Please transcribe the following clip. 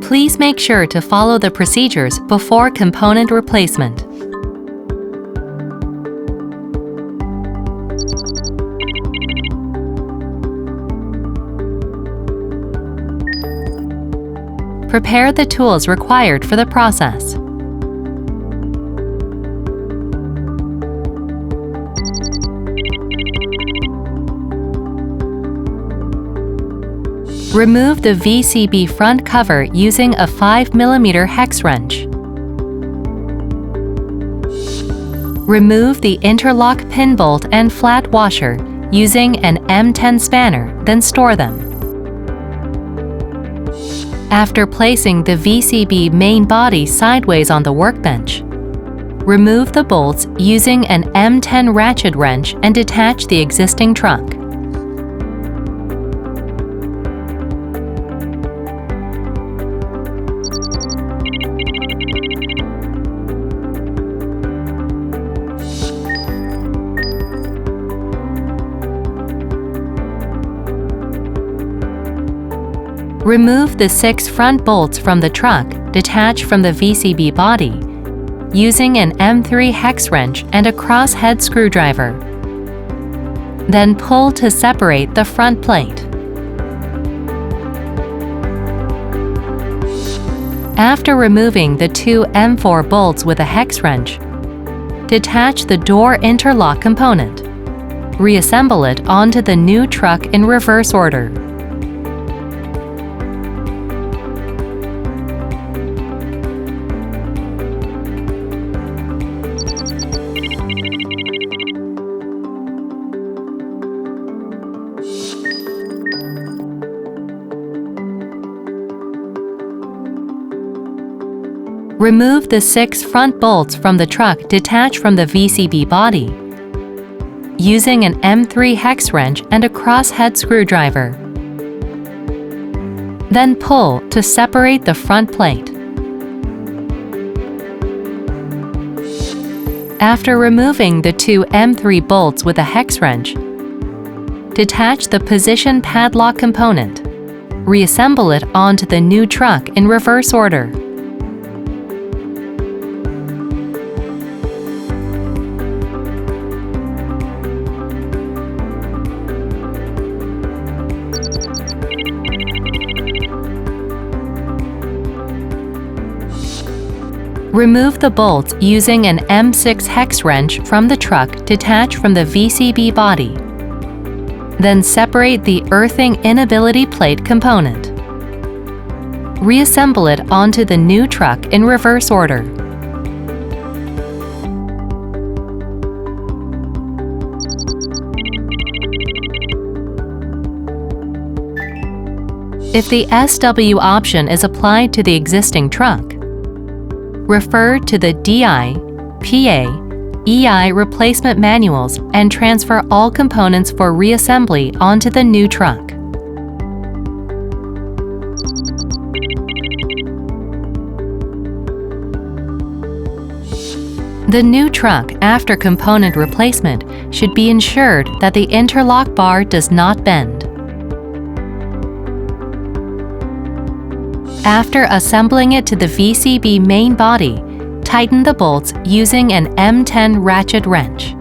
Please make sure to follow the procedures before component replacement. Prepare the tools required for the process. Remove the VCB front cover using a 5mm hex wrench. Remove the interlock pin bolt and flat washer using an M10 spanner, then store them. After placing the VCB main body sideways on the workbench, remove the bolts using an M10 ratchet wrench and detach the existing truck. Remove the 6 front bolts from the truck detached from the VCB body using an M3 hex wrench and a crosshead screwdriver. Then pull to separate the front plate. After removing the 2 M4 bolts with a hex wrench, detach the door interlock component. Reassemble it onto the new truck in reverse order. Remove the 6 front bolts from the truck detached from the VCB body using an M3 hex wrench and a crosshead screwdriver. Then pull to separate the front plate. After removing the 2 M3 bolts with a hex wrench, detach the position padlock component. Reassemble it onto the new truck in reverse order. Remove the bolts using an M6 hex wrench from the truck detached from the VCB body. Then separate the earthing inability plate component. Reassemble it onto the new truck in reverse order. If the SW option is applied to the existing truck, refer to the DI, PA, EI replacement manuals and transfer all components for reassembly onto the new truck. The new truck, after component replacement, should be ensured that the interlock bar does not bend. After assembling it to the VCB main body, tighten the bolts using an M10 ratchet wrench.